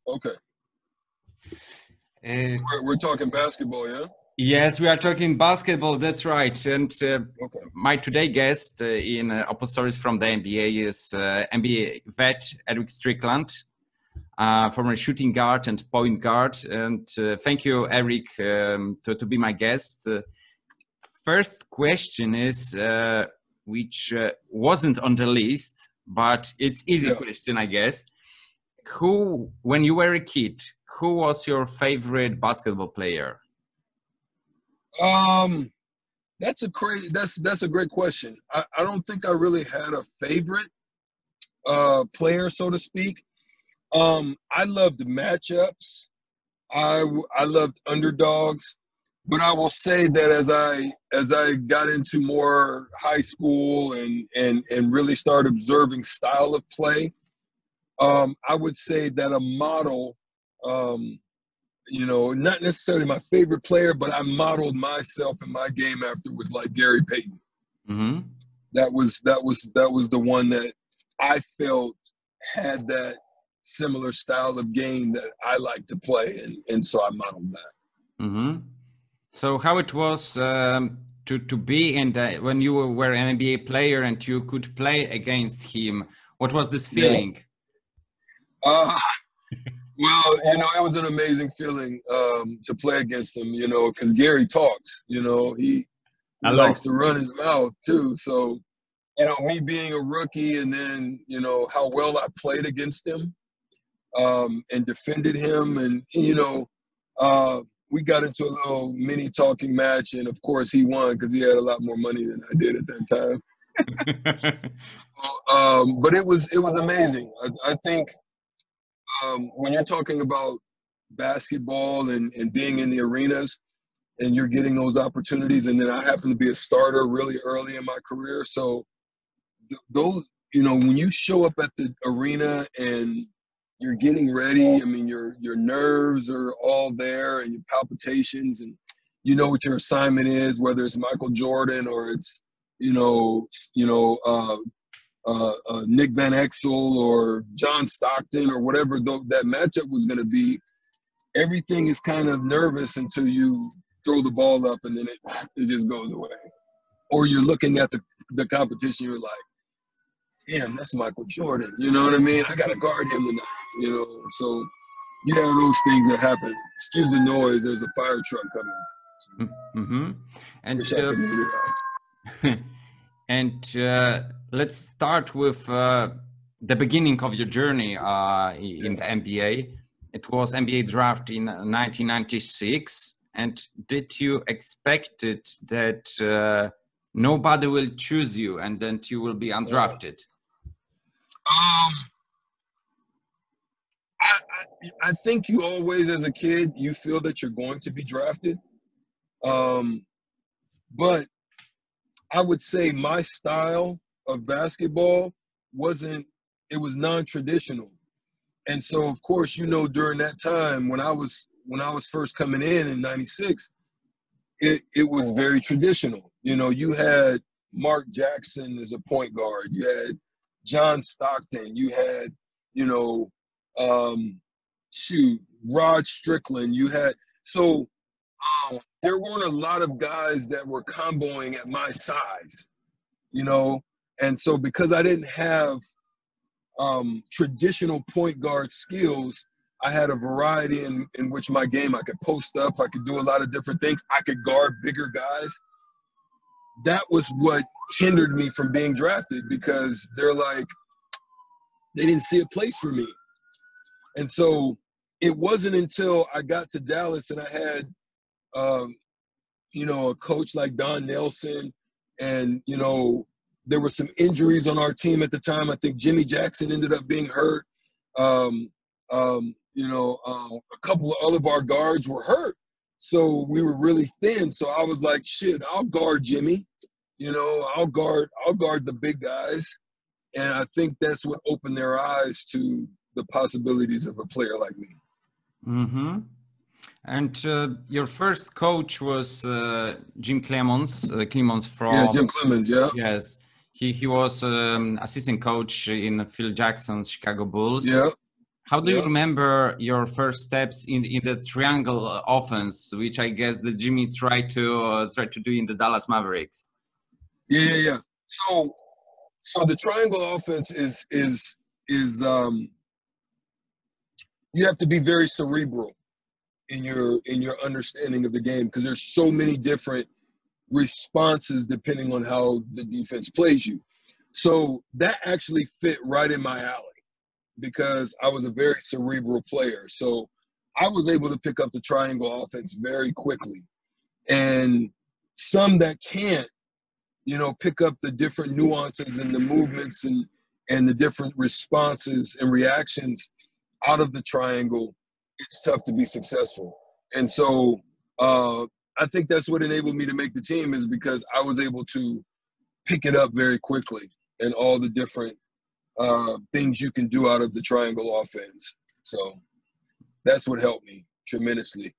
Okay. We're talking basketball, yeah? Yes, we are talking basketball. That's right. And Okay. my today guest in OPOstories from the NBA is NBA vet Erick Strickland, former shooting guard and point guard. And thank you, Erick, to be my guest. First question is, which wasn't on the list, but it's easy question, I guess. Who, when you were a kid, who was your favorite basketball player? That's a great question. I don't think I really had a favorite player, so to speak. I loved matchups. I loved underdogs, but I will say that as I got into more high school and really started observing style of play, I would say that a model, not necessarily my favorite player, but I modeled myself and my game after was like Gary Payton. Mm-hmm. That was the one that I felt had that similar style of game that I like to play, and so I modeled that. Mm-hmm. So how it was to be and when you were an NBA player and you could play against him, what was this feeling? Well, it was an amazing feeling to play against him, because Gary talks, he likes to run his mouth too. So, me being a rookie and then, how well I played against him and defended him. And, we got into a little mini talking match. And of course he won because he had a lot more money than I did at that time. But it was amazing. I think, when you're talking about basketball and being in the arenas and you're getting those opportunities, and then I happen to be a starter really early in my career. So those, when you show up at the arena and you're getting ready, I mean, your nerves are all there and your palpitations, and you know what your assignment is, whether it's Michael Jordan or it's, Nick Van Exel or John Stockton or whatever that matchup was going to be. Everything is kind of nervous until you throw the ball up and then it just goes away. Or you're looking at the competition, you're like, damn, that's Michael Jordan. You know what I mean? I got to guard him tonight, So you have those things that happen. Excuse the noise, there's a fire truck coming. Mm-hmm. And let's start with the beginning of your journey in the NBA. It was NBA draft in 1996. And did you expect it that nobody will choose you and then you will be undrafted? I think you always, as a kid, you feel that you're going to be drafted. But I would say my style of basketball was non-traditional. And so, of course, during that time when I was first coming in 96, it was very traditional. You had Mark Jackson as a point guard. You had John Stockton. You had, Rod Strickland. You had, there weren't a lot of guys that were comboing at my size, and so because I didn't have traditional point guard skills, I had a variety in which my game, I could post up, I could do a lot of different things, I could guard bigger guys. That was what hindered me from being drafted, because they didn't see a place for me. And so it wasn't until I got to Dallas and I had a coach like Don Nelson, and there were some injuries on our team at the time. I think Jimmy Jackson ended up being hurt. A couple of other of our guards were hurt, so we were really thin. So I was like, shit, I'll guard Jimmy. I'll guard the big guys, and I think that's what opened their eyes to the possibilities of a player like me. Mm-hmm. And your first coach was Jim Clemens. Jim Clemens, yeah. Yes, he was assistant coach in Phil Jackson's Chicago Bulls. Yeah. How do you remember your first steps in the triangle offense, which I guess that Jimmy tried to do in the Dallas Mavericks? Yeah. So the triangle offense is you have to be very cerebral in your understanding of the game, because there's so many different responses depending on how the defense plays you. So that actually fit right in my alley, because I was a very cerebral player. So I was able to pick up the triangle offense very quickly. And some that can't, pick up the different nuances and the movements and the different responses and reactions out of the triangle, it's tough to be successful. And so I think that's what enabled me to make the team, is because I was able to pick it up very quickly and all the different things you can do out of the triangle offense. So that's what helped me tremendously.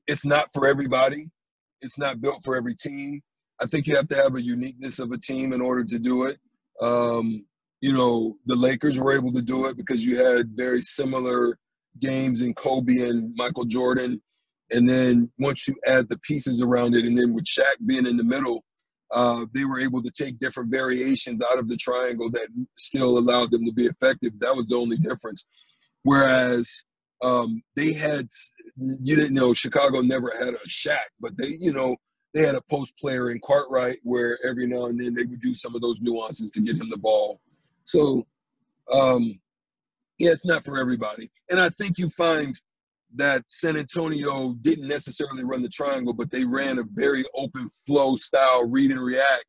It's not for everybody. It's not built for every team. I think you have to have a uniqueness of a team in order to do it. The Lakers were able to do it because you had very similar games in Kobe and Michael Jordan. And then once you add the pieces around it, and then with Shaq being in the middle, they were able to take different variations out of the triangle that still allowed them to be effective. That was the only difference. Whereas they had, Chicago never had a Shaq, but they had a post player in Cartwright where every now and then they would do some of those nuances to get him the ball. So, it's not for everybody. And I think you find that San Antonio didn't necessarily run the triangle, but they ran a very open flow style, read and react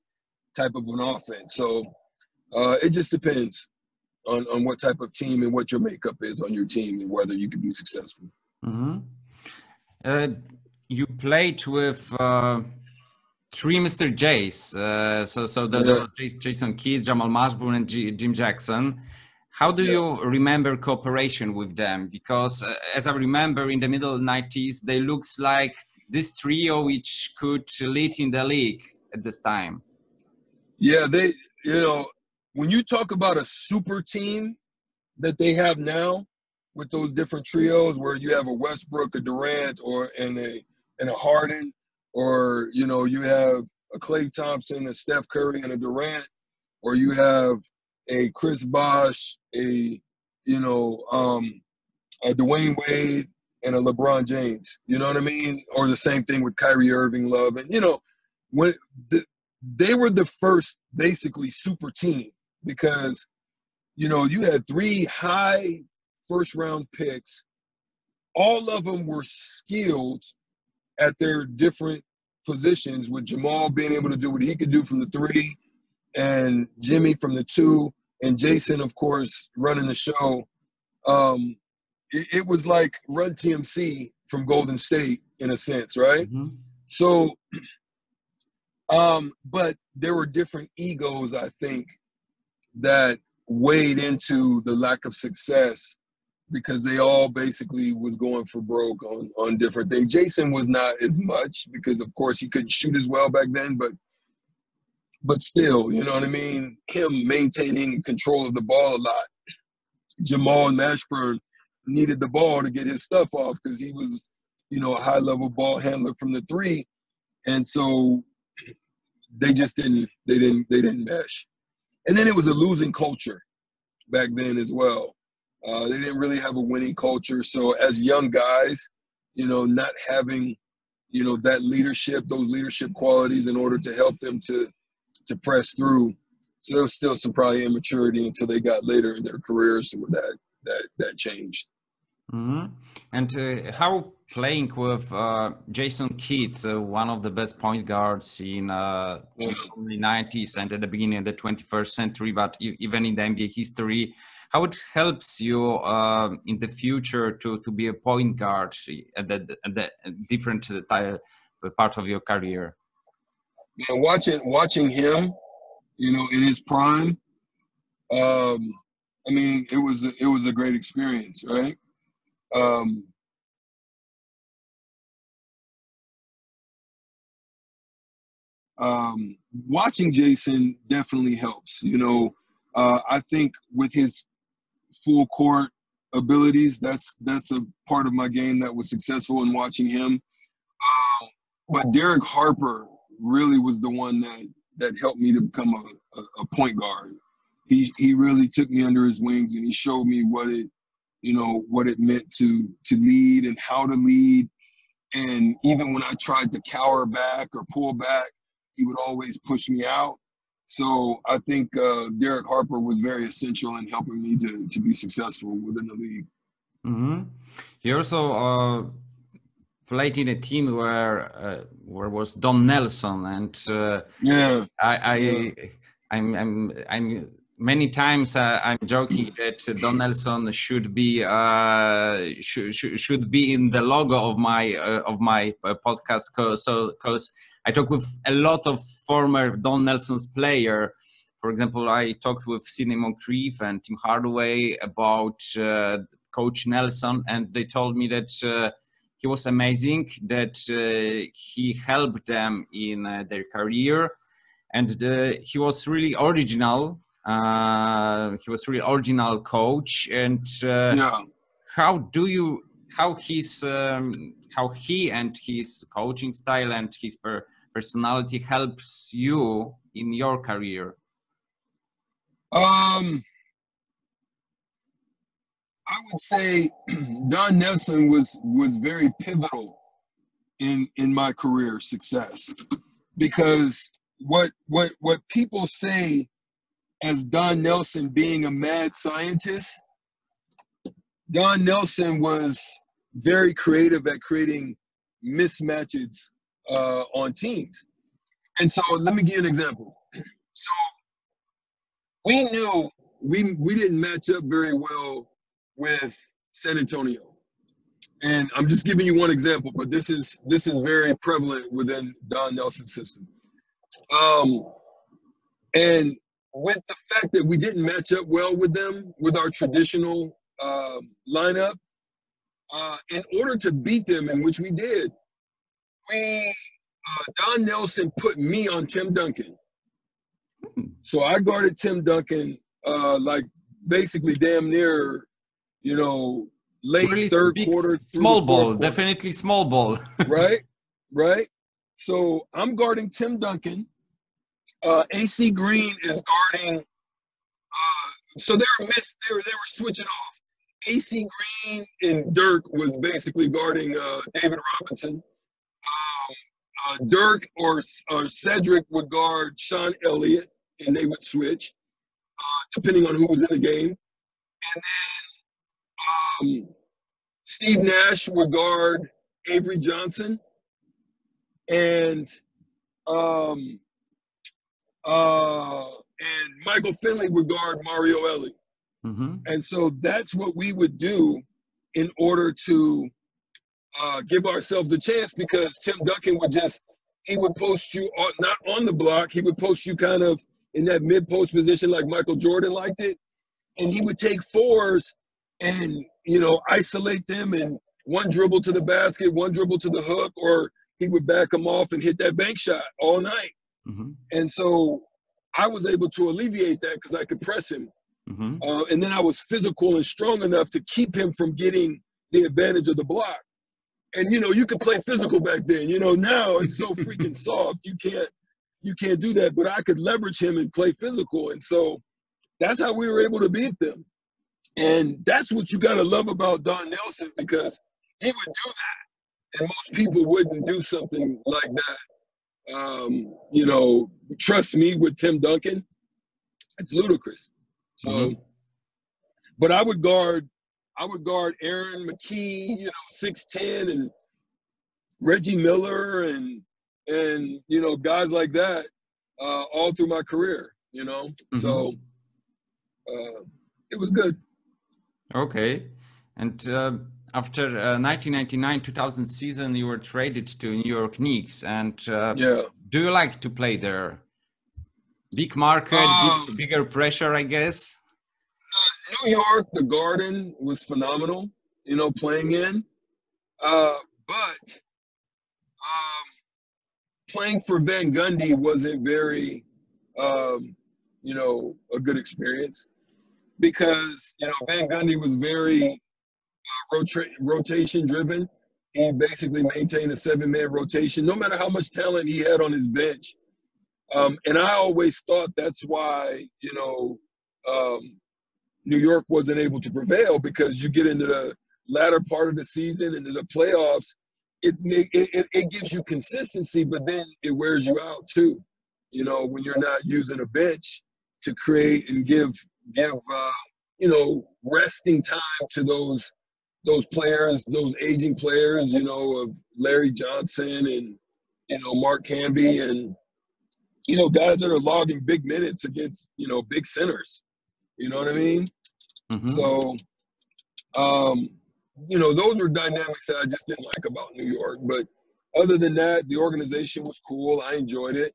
type of an offense. So it just depends on what type of team and what your makeup is on your team and whether you can be successful. Mm-hmm. You played with three Mr. J's. There was Jason Kidd, Jamal Mashburn, and Jim Jackson. How do you remember cooperation with them? Because as I remember, in the middle 90s, they looks like this trio which could lead in the league at this time. Yeah, when you talk about a super team that they have now with those different trios where you have a Westbrook, a Durant, and a Harden, or, you have a Klay Thompson, a Steph Curry, and a Durant, or you have a Chris Bosh, a Dwayne Wade, and a LeBron James. You know what I mean? Or the same thing with Kyrie Irving, Love, and when they were the first basically super team, because you had three high first round picks. All of them were skilled at their different positions, with Jamal being able to do what he could do from the three, and Jimmy from the two, and Jason, of course, running the show. It was like Run TMC from Golden State in a sense, right? Mm-hmm. So, but there were different egos, I think, that weighed into the lack of success, because they all basically was going for broke on different things. Jason was not as much, because of course he couldn't shoot as well back then, but still, you know what I mean? Him maintaining control of the ball a lot. Jamal and Mashburn needed the ball to get his stuff off, because he was, a high-level ball handler from the three. And so they just didn't mesh. And then it was a losing culture back then as well. They didn't really have a winning culture. So as young guys, not having, that leadership, those leadership qualities in order to help them to press through. So there was still some probably immaturity until they got later in their careers where that changed. Mm-hmm. And how playing with Jason Kidd, one of the best point guards in the 90s and at the beginning of the 21st century, but even in the NBA history, how it helps you in the future to be a point guard at the different part of your career? Man, watching him, in his prime, it was a great experience, right? Watching Jason definitely helps. I think with his full court abilities. That's a part of my game that was successful in watching him. But Derek Harper really was the one that helped me to become a point guard. He really took me under his wings, and he showed me what it meant to lead and how to lead. And even when I tried to cower back or pull back, he would always push me out. So I think Derek Harper was very essential in helping me to be successful within the league. Mm-hmm. He also played in a team where was Don Nelson, and I'm many times I'm joking that Don Nelson should be should be in the logo of my podcast, because I talk with a lot of former Don Nelson's player. For example, I talked with Sidney Moncrief and Tim Hardaway about Coach Nelson, and they told me that he was amazing, that he helped them in their career, and he was really original. He was really original coach. And how he and his coaching style and his personality helps you in your career? I would say Don Nelson was very pivotal in my career success, because what people say as Don Nelson being a mad scientist, Don Nelson was very creative at creating mismatches on teams. And so let me give you an example. So we knew we didn't match up very well with San Antonio. And I'm just giving you one example, but this is very prevalent within Don Nelson's system. And with the fact that we didn't match up well with them, with our traditional lineup, in order to beat them, in which we did, Don Nelson put me on Tim Duncan. So I guarded Tim Duncan like basically damn near, late really third quarter. Small ball, definitely small ball. Right. So I'm guarding Tim Duncan. AC Green is guarding. So they were switching off. AC Green and Dirk was basically guarding David Robinson. Dirk or Cedric would guard Sean Elliott, and they would switch depending on who was in the game. And then Steve Nash would guard Avery Johnson, and Michael Finley would guard Mario Elie. Mm-hmm. And so that's what we would do in order to give ourselves a chance, because Tim Duncan he would post you not on the block, he would post you kind of in that mid-post position like Michael Jordan liked it, and he would take fours and, isolate them, and one dribble to the basket, one dribble to the hook, or he would back them off and hit that bank shot all night. Mm-hmm. And so I was able to alleviate that because I could press him. Mm-hmm. And then I was physical and strong enough to keep him from getting the advantage of the block. And, you could play physical back then. Now it's so freaking soft. You can't do that. But I could leverage him and play physical. And so that's how we were able to beat them. And that's what you got to love about Don Nelson, because he would do that. And most people wouldn't do something like that. Trust me, with Tim Duncan, it's ludicrous. So, mm-hmm. But I would guard Aaron McKee, 6'10", and Reggie Miller and guys like that all through my career, Mm-hmm. So it was good. Okay. And after 1999-2000 season, you were traded to New York Knicks. And do you like to play there? Big market, bigger pressure, I guess? New York, the Garden was phenomenal, playing in. But playing for Van Gundy wasn't very, a good experience, because, Van Gundy was very rotation driven. He basically maintained a 7-man rotation, no matter how much talent he had on his bench. And I always thought that's why, New York wasn't able to prevail, because you get into the latter part of the season, into the playoffs, it gives you consistency, but then it wears you out too. When you're not using a bench to create and give resting time to those players, those aging players, of Larry Johnson and, Mark Camby and, guys that are logging big minutes against, big centers. You know what I mean? Mm-hmm. So, those were dynamics that I just didn't like about New York. But other than that, the organization was cool. I enjoyed it.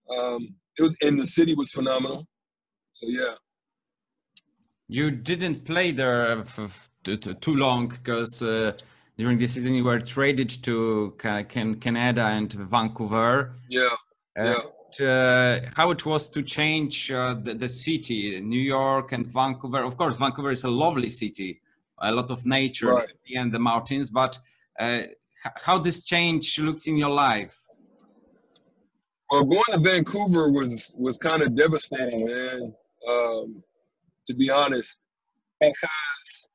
And the city was phenomenal. So, yeah. You didn't play there for too long, because during the season you were traded to Canada and Vancouver. Yeah. How it was to change the city, New York and Vancouver. Of course, Vancouver is a lovely city, a lot of nature, right, and the mountains. But how this change looks in your life? Well, going to Vancouver was kind of devastating, man. To be honest, because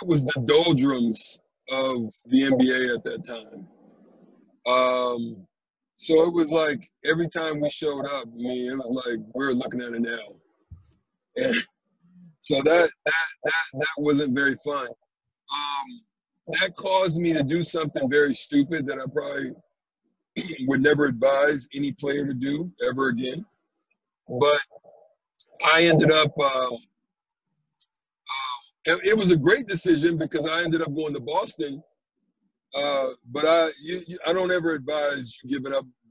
it was the doldrums of the NBA at that time. So it was like every time we showed up, it was like we were looking at an L. And so that wasn't very fun. That caused me to do something very stupid that I probably would never advise any player to do ever again. But I ended up, it was a great decision, because I ended up going to Boston. But I don't ever advise you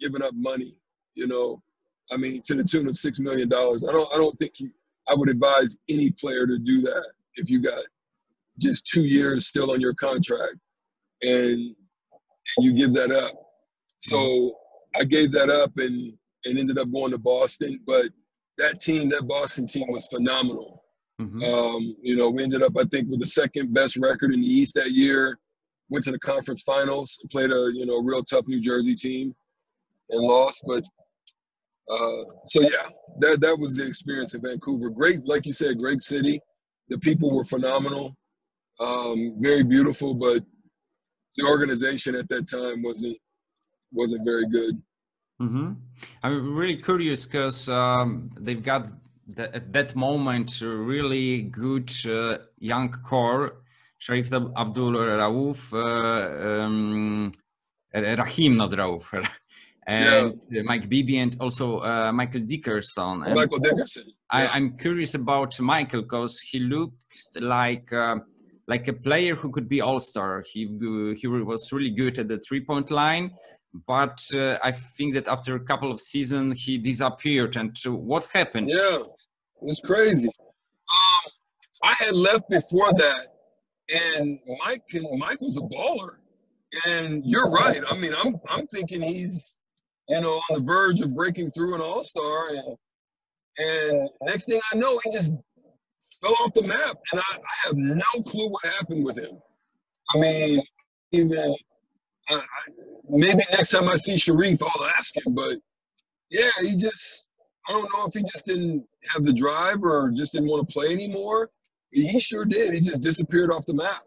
giving up money, to the tune of $6 million. I don't think I would advise any player to do that if you got just 2 years still on your contract and you give that up. So I gave that up and ended up going to Boston. But that Boston team was phenomenal. Mm-hmm. We ended up, I think, with the second best record in the East that year. Went to the conference finals, played a real tough New Jersey team, and lost. But so yeah, that was the experience in Vancouver. Great, like you said, great city. The people were phenomenal, very beautiful. But the organization at that time wasn't very good. Mm-hmm. I'm really curious, because they've got at that moment a really good young core. Sharif Abdul Rauf, Rahim, not Rauf, and Mike Bibby, and also Michael Dickerson. And Michael Dickerson. Yeah. I'm curious about Michael, because he looks like a player who could be all-star. He was really good at the three-point line, but I think that after a couple of seasons he disappeared. And what happened? Yeah, it's crazy. I had left before that. And Mike was a baller, and you're right. I'm thinking he's, on the verge of breaking through an all-star, and next thing I know, he just fell off the map, and I have no clue what happened with him. Maybe next time I see Sharif, I'll ask him. But yeah, I don't know if he just didn't have the drive or just didn't want to play anymore. He sure did. He just disappeared off the map.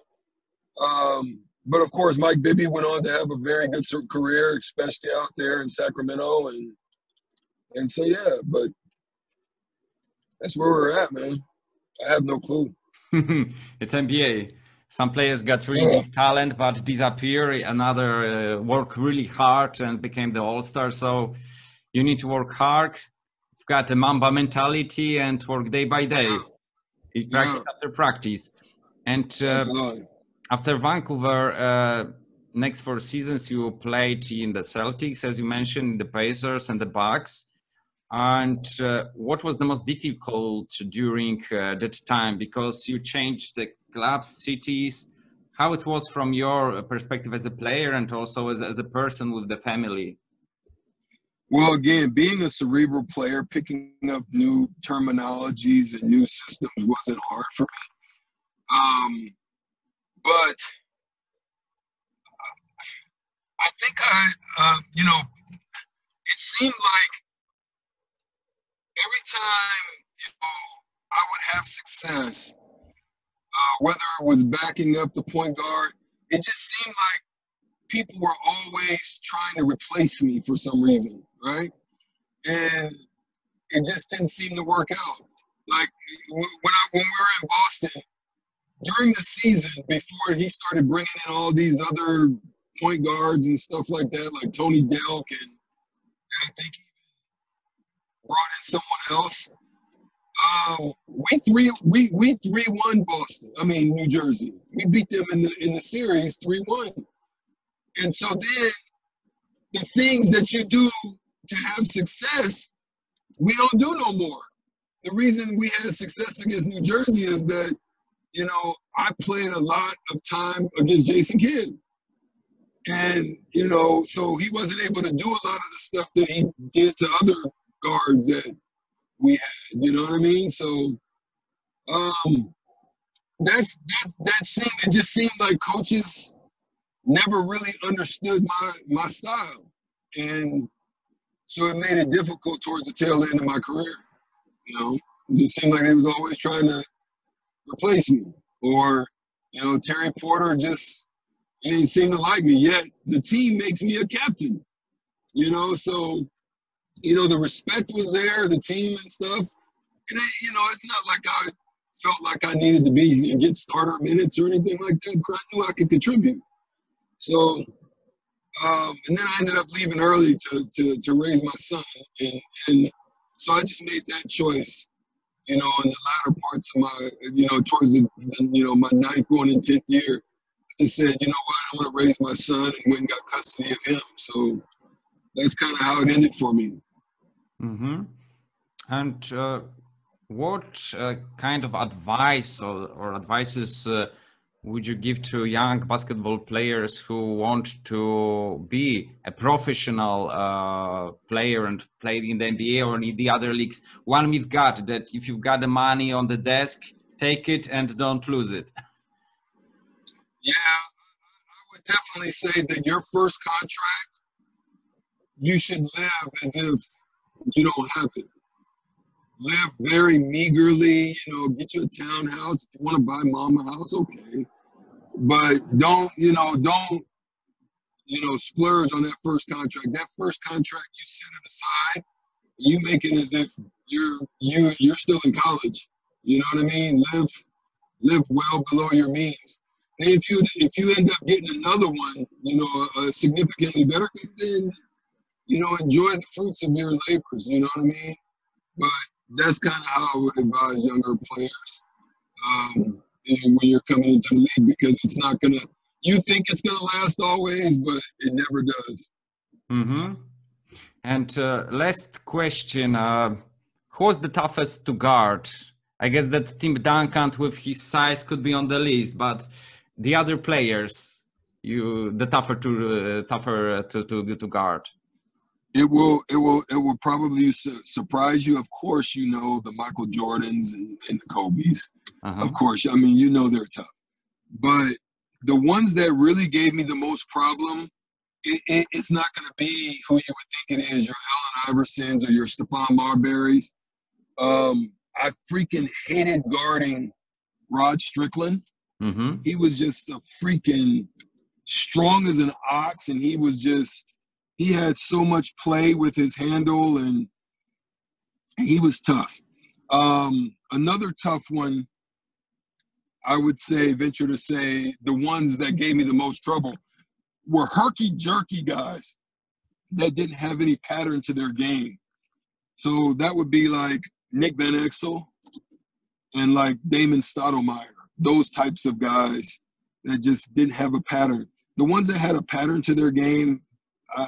But of course, Mike Bibby went on to have a very good career, especially out there in Sacramento. And so, yeah, but that's where we're at, man. I have no clue. It's NBA. Some players got really big talent, but disappear. Another work really hard and became the all-star. So you need to work hard. You've got a Mamba mentality and work day by day. Practice after practice. And after Vancouver, next 4 seasons you played in the Celtics, as you mentioned, the Pacers and the Bucks. And what was the most difficult during that time? Because you changed the clubs, cities. How it was from your perspective as a player and also as a person with the family? Well, again, being a cerebral player, picking up new terminologies and new systems wasn't hard for me. But I think it seemed like every time I would have success, whether it was backing up the point guard, it just seemed like people were always trying to replace me for some reason, right? And it just didn't seem to work out. Like when we were in Boston, during the season, before he started bringing in all these other point guards and stuff like that, like Tony Delk, and I think he brought in someone else. We 3-1 Boston. I mean New Jersey. We beat them in the series 3-1. And so then the things that you do to have success, we don't do no more. The reason we had success against New Jersey is that, I played a lot of time against Jason Kidd. And, so he wasn't able to do a lot of the stuff that he did to other guards that we had, you know what I mean? So it just seemed like coaches never really understood my style. And so it made it difficult towards the tail end of my career. It just seemed like they was always trying to replace me. Or, Terry Porter just didn't seem to like me. Yet the team makes me a captain. So, the respect was there, the team and stuff. And, it's not like I felt like I needed to be and get starter minutes or anything like that, because I knew I could contribute. So, and then I ended up leaving early to raise my son. And so I just made that choice, in the latter parts of my, towards the, my 9th going in 10th year. I just said, what, I want to raise my son, and went and got custody of him. So that's kind of how it ended for me. Mm-hmm. And what kind of advice or advices would you give to young basketball players who want to be a professional player and play in the NBA or in the other leagues? One we've got that if you've got the money on the desk, take it and don't lose it. Yeah, I would definitely say that your first contract, you should live as if you don't have it. Live very meagerly, get you a townhouse. If you want to buy mom a house, okay. But don't splurge on that first contract. That first contract, you set it aside. You make it as if you're still in college. You know what I mean? Live well below your means. And if you end up getting another one, significantly better, then enjoy the fruits of your labors. You know what I mean? But that's kind of how I would advise younger players when you're coming into the league, because it's not gonna. You think it's gonna last always, but it never does. Mm-hmm. And last question: who's the toughest to guard? I guess that Tim Duncan, with his size, could be on the list, but the other players, the tougher to guard. It will probably surprise you. Of course, the Michael Jordans and the Kobes. Uh-huh. Of course, I mean, they're tough. But the ones that really gave me the most problem, it's not going to be who you would think it is, your Allen Iversons or your Stephon Marburys. I freaking hated guarding Rod Strickland. Mm-hmm. He was just a freaking strong as an ox, and he had so much play with his handle, and he was tough. Another tough one, I would venture to say, the ones that gave me the most trouble were herky-jerky guys that didn't have any pattern to their game. So that would be like Nick Van Exel and like Damon Stoudemire, those types of guys that just didn't have a pattern. The ones that had a pattern to their game,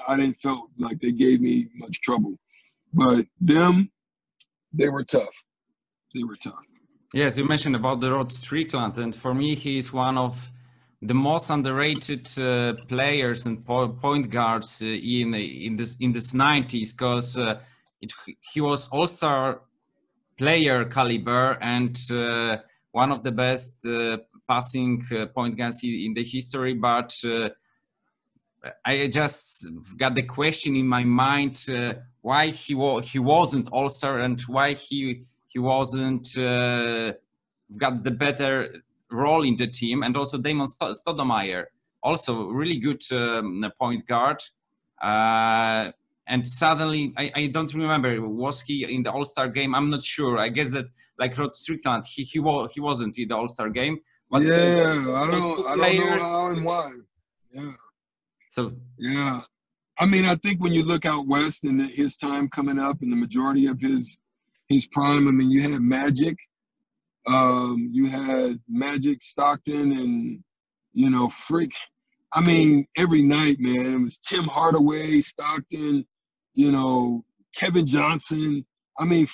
I didn't feel like they gave me much trouble. But they were tough. They were tough. Yes, you mentioned about the Rod Strickland, and for me, he is one of the most underrated players and point guards in this 90s, because he was all-star player caliber and one of the best passing point guards in the history. But I just got the question in my mind why he wasn't all-star and why he wasn't got the better role in the team. And also Damon Stoudemire, also really good point guard. And suddenly, I don't remember, was he in the All-Star game? I'm not sure. I guess that, like Rod Strickland, he wasn't in the All-Star game. But yeah, I don't know how and why. Yeah. So yeah, I mean, I think when you look out west and his time coming up and the majority of his prime, I mean, you had Magic. You had Magic, Stockton, and, you know, I mean, every night, man, it was Tim Hardaway, Stockton, you know, Kevin Johnson. I mean,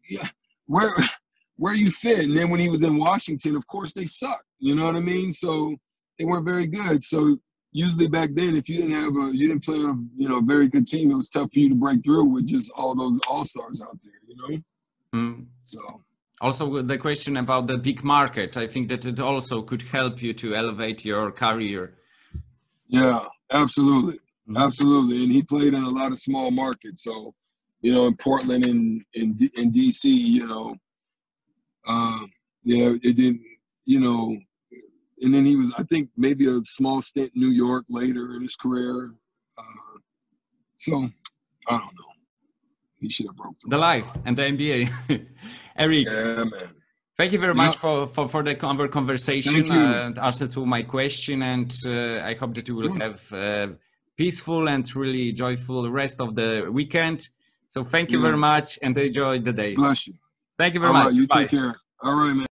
yeah, where you fit. And then when he was in Washington, of course, they sucked. You know what I mean? So they weren't very good. So usually back then, if you didn't play on, you know, a very good team, it was tough for you to break through with just all those all-stars out there, you know? So. Also, the question about the big market, I think that it also could help you to elevate your career. Yeah, absolutely. Absolutely. And he played in a lot of small markets. So, you know, in Portland and in DC, you know, yeah, it didn't, you know, and then he was, I think, maybe a small stint in New York later in his career. So, I don't know. He should have broke the life and the NBA. Eric, yeah, man. Thank you very much for the conversation. Thank you. And answer to my question. And I hope that you will have peaceful and really joyful rest of the weekend. So thank you very much and enjoy the day. Bless you. Thank you very much. All right, you Bye. take care. All right, man.